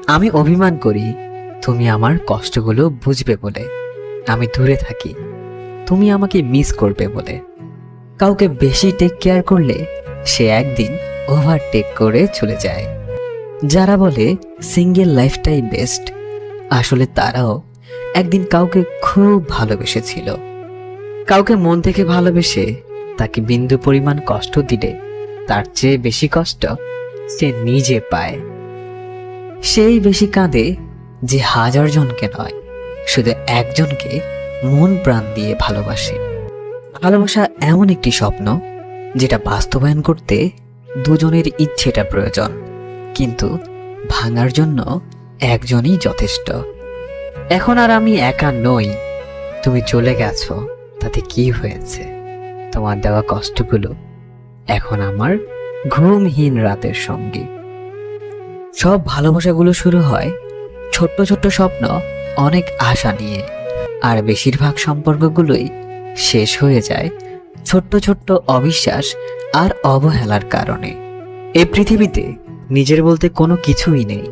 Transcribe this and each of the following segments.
আমি অভিমান করি তুমি আমার কষ্টগুলো বুঝবে বলে। আমি দূরে থাকি তুমি আমাকে মিস করবে বলে। কাউকে বেশি টেক কেয়ার করলে সে একদিন ওভারটেক করে চলে যায়। যারা বলে সিঙ্গেল লাইফটাই বেস্ট, আসলে তারাও একদিন কাউকে খুব ভালোবেসেছিল। কাউকে মন থেকে ভালোবেসে তাকে বিন্দু পরিমাণ কষ্ট দিলে তার চেয়ে বেশি কষ্ট সে নিজে পায়। সেই বেশি কাঁদে যে হাজার জনকে নয়, শুধু একজনকে মন প্রাণ দিয়ে ভালোবাসে। ভালোবাসা এমন একটি স্বপ্ন যেটা বাস্তবায়ন করতে দুজনের ইচ্ছেটা প্রয়োজন, কিন্তু ভাঙার জন্য একজনই যথেষ্ট। এখন আর আমি একা নই, তুমি চলে গেছো তাতে কি হয়েছে? তোমার দেওয়া কষ্টগুলো এখন আমার ঘুমহীন রাতের সঙ্গী। সব ভালোবাসাগুলো শুরু হয় ছোট্ট ছোট্ট স্বপ্ন, অনেক আশা নিয়ে, আর বেশিরভাগ সম্পর্কগুলোই শেষ হয়ে যায় ছোট্ট ছোট্ট অবিশ্বাস আর অবহেলার কারণে। এই পৃথিবীতে নিজের বলতে কোনো কিছুই নেই।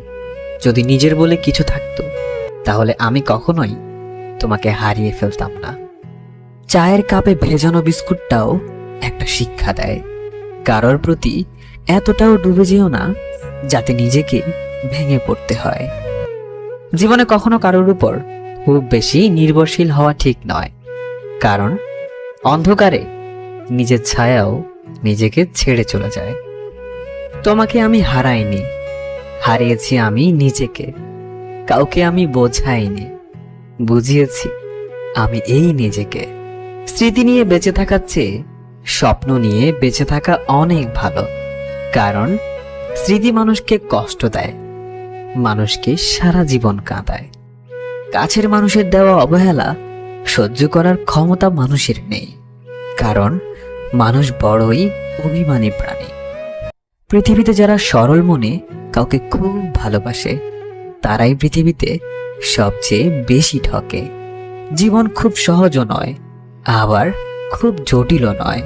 যদি নিজের বলে কিছু থাকতো তাহলে আমি কখনোই তোমাকে হারিয়ে ফেলতাম না। চায়ের কাপে ভেজানো বিস্কুটটাও একটা শিক্ষা দেয়, কারোর প্রতি এতটাও ডুবে যেও না যাতে নিজেকে ভেঙে পড়তে হয়। জীবনে কখনো কারোর উপর খুব বেশি নির্ভরশীল হওয়া ঠিক নয়, কারণ অন্ধকারে নিজের ছায়াও নিজেকে ছেড়ে চলে যায়। তোমাকে আমি হারাইনি, হারিয়েছি আমি নিজেকে। কাউকে আমি বোঝাইনি, বুঝিয়েছি আমি এই নিজেকে। স্মৃতি নিয়ে বেঁচে থাকার চেয়ে স্বপ্ন নিয়ে বেঁচে থাকা অনেক ভালো, কারণ স্মৃতি মানুষকে কষ্ট দেয়, মানুষকে সারা জীবন কাঁদায়। কাছের মানুষের দেওয়া অবহেলা সহ্য করার ক্ষমতা মানুষের নেই, কারণ মানুষ বড়ই অভিমানী প্রাণী। পৃথিবীতে যারা সরল মনে কাউকে খুব ভালোবাসে তারাই পৃথিবীতে সবচেয়ে বেশি ঠকে। জীবন খুব সহজও নয়, আবার খুব জটিলও নয়।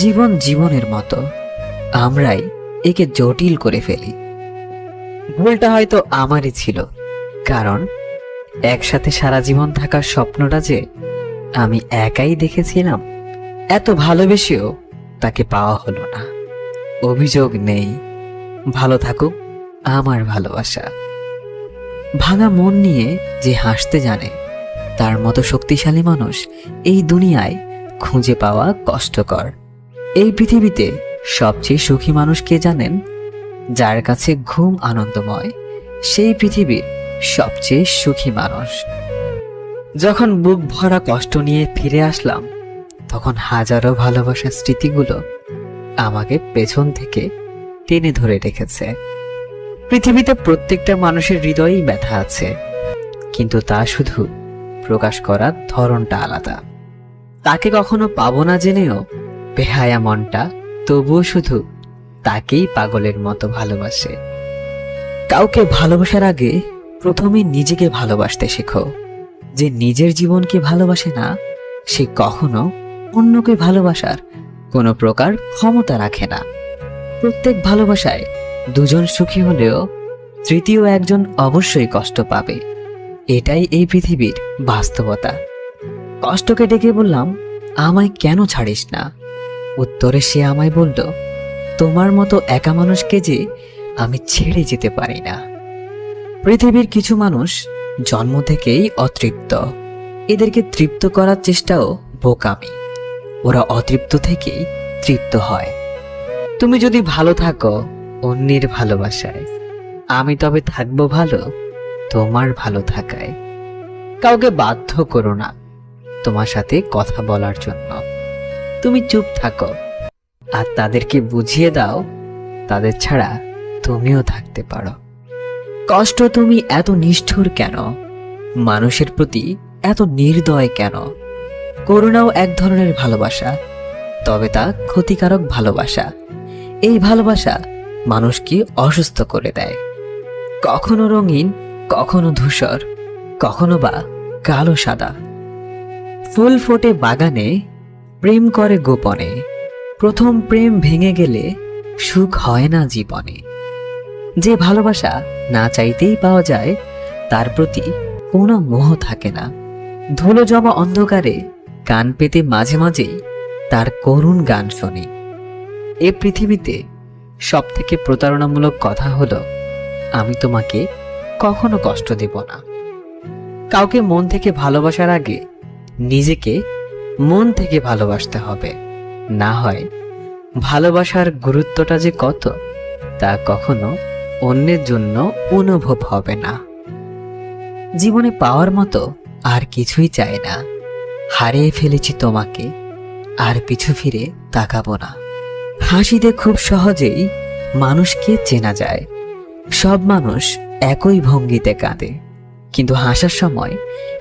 জীবন জীবনের মতো, আমরাই একে জটিল করে ফেলি। ভুলটা হয়তো আমারই ছিল, কারণ একসাথে সারা জীবন থাকার স্বপ্নটা যে আমি একাই দেখেছিলাম, এত ভালোবেসেও তাকে পাওয়া হলো না। অভিযোগ নেই, ভালো থাকুক আমার ভালোবাসা। ভাঙা মন নিয়ে যে হাসতে জানে তার মতো শক্তিশালী মানুষ এই দুনিয়ায় খুঁজে পাওয়া কষ্টকর। এই পৃথিবীতে সবচেয়ে সুখী মানুষ কে জানেন? যার কাছে ঘুম আনন্দময়, সেই পৃথিবীর সবচেয়ে সুখী মানুষ। যখন বুক ভরা কষ্ট নিয়ে ফিরে আসলাম, তখন হাজারো ভালোবাসার স্মৃতিগুলো আমাকে পেছন থেকে টেনে ধরে রেখেছে। পৃথিবীতে প্রত্যেকটা মানুষের হৃদয়েই ব্যথা আছে, কিন্তু তা শুধু প্রকাশ করার ধরনটা আলাদা। তাকে কখনো পাবো না জেনেও বেহায়া মনটা তবুও শুধু তাকেই পাগলের মতো ভালোবাসে। কাউকে ভালোবাসার আগে প্রথমে নিজেকে ভালোবাসতে শেখো। যে নিজের জীবনকে ভালোবাসে না সে কখনো অন্যকে ভালোবাসার কোনো প্রকার ক্ষমতা রাখে না। প্রত্যেক ভালোবাসায় দুজন সুখী হলেও তৃতীয় একজন অবশ্যই কষ্ট পাবে। এটাই এই পৃথিবীর বাস্তবতা। কষ্টকে ডেকে বললাম, আমায় কেন ছাড়িস না? উত্তরে সে আমায় বলল, তোমার মতো একা মানুষকে যে আমি ছেড়ে যেতে পারি না। পৃথিবীর কিছু মানুষ জন্ম থেকেই অতৃপ্ত, এদেরকে তৃপ্ত করার চেষ্টাও বোকামি। ওরা অতৃপ্ত থেকেই তৃপ্ত হয়। তুমি যদি ভালো থাকো অন্যের ভালোবাসায়, আমি তবে থাকবো ভালো তোমার ভালো থাকায়। কাউকে বাধ্য করো না তোমার সাথে কথা বলার জন্য। তুমি চুপ থাকো আর তাদেরকে বুঝিয়ে দাও তাদের ছাড়া তুমিও থাকতে পারো। কষ্ট তুমি এত নিষ্ঠুর কেন? মানুষের প্রতি এত নির্দয় কেন? করুণাও এক ধরনের ভালোবাসা, তবে তা ক্ষতিকারক ভালোবাসা। এই ভালোবাসা মানুষকে অসুস্থ করে দেয়। কখনো রঙিন, কখনো ধূসর, কখনো বা কালো সাদা। ফুল ফোটে বাগানে, প্রেম করে গোপনে। প্রথম প্রেম ভেঙে গেলে সুখ হয় না জীবনে। যে ভালোবাসা না চাইতেই পাওয়া যায় তার প্রতি কোনো মোহ থাকে না। ধুলো জমা অন্ধকারে কান পেতে মাঝে মাঝেই তার করুণ গান শুনি। এ পৃথিবীতে সব থেকে প্রতারণামূলক কথা হলো, আমি তোমাকে কখনো কষ্ট দেব না। কাউকে মন থেকে ভালোবাসার আগে নিজেকে মন থেকে ভালোবাসতে হবে, না হয় ভালোবাসার গুরুত্বটা যে কত তা কখনো অন্যের জন্য অনুভব হবে না। জীবনে পাওয়ার মতো আর কিছুই চাই না, হারিয়ে ফেলেছি তোমাকে, আর পিছু ফিরে তাকাবো না। হাসিতে খুব সহজেই মানুষকে চেনা যায়। সব মানুষ একই ভঙ্গিতে কাঁদে, কিন্তু হাসার সময়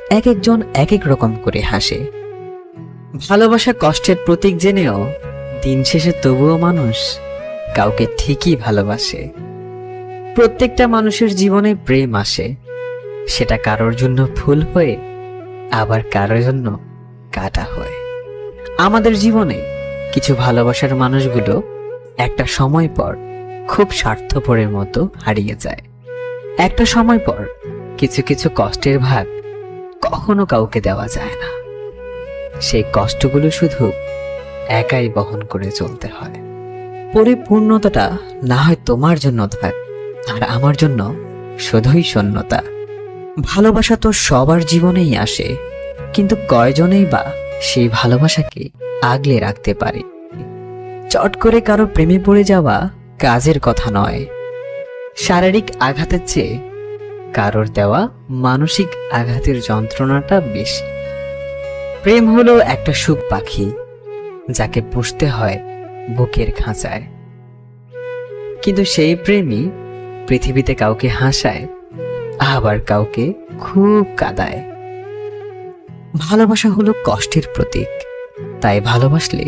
এক একজন এক এক রকম করে হাসে। ভালোবাসা কষ্টের প্রতীক জেনেও দিন শেষে তবুও মানুষ কাউকে ঠিকই ভালোবাসে। প্রত্যেকটা মানুষের জীবনে প্রেম আসে, সেটা কারোর জন্য ফুল হয়ে আবার কারোর জন্য কাটা হয়। আমাদের জীবনে কিছু ভালোবাসার মানুষগুলো একটা সময় পর খুব স্বার্থপরের মতো হারিয়ে যায়। একটা সময় পর কিছু কিছু কষ্টের ভাগ কখনো কাউকে দেওয়া যায় না। সেই কষ্টগুলো শুধু একাই বহন করে চলতে হয়। পরিপূর্ণতাটা না হয় তোমার জন্য থাক, আর আমার জন্য শুধুই শূন্যতা। ভালোবাসা তো সবার জীবনেই আসে, কিন্তু কয়জনেই বা সেই ভালোবাসাকে আগলে রাখতে পারে। চট করে কারো প্রেমে পড়ে যাওয়া কাজের কথা নয়। শারীরিক আঘাতের চেয়ে কারোর দেওয়া মানসিক আঘাতের যন্ত্রণাটা বেশি। প্রেম হলো একটা সুখ পাখি, যাকে পুষতে হয় বুকের খাঁচায়, কিন্তু সেই প্রেমই পৃথিবীতে কাউকে হাসায়, আবার কাউকে খুব কাঁদায়। ভালোবাসা হলো কষ্টের প্রতীক, তাই ভালোবাসলে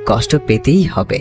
কষ্ট পেতেই হবে।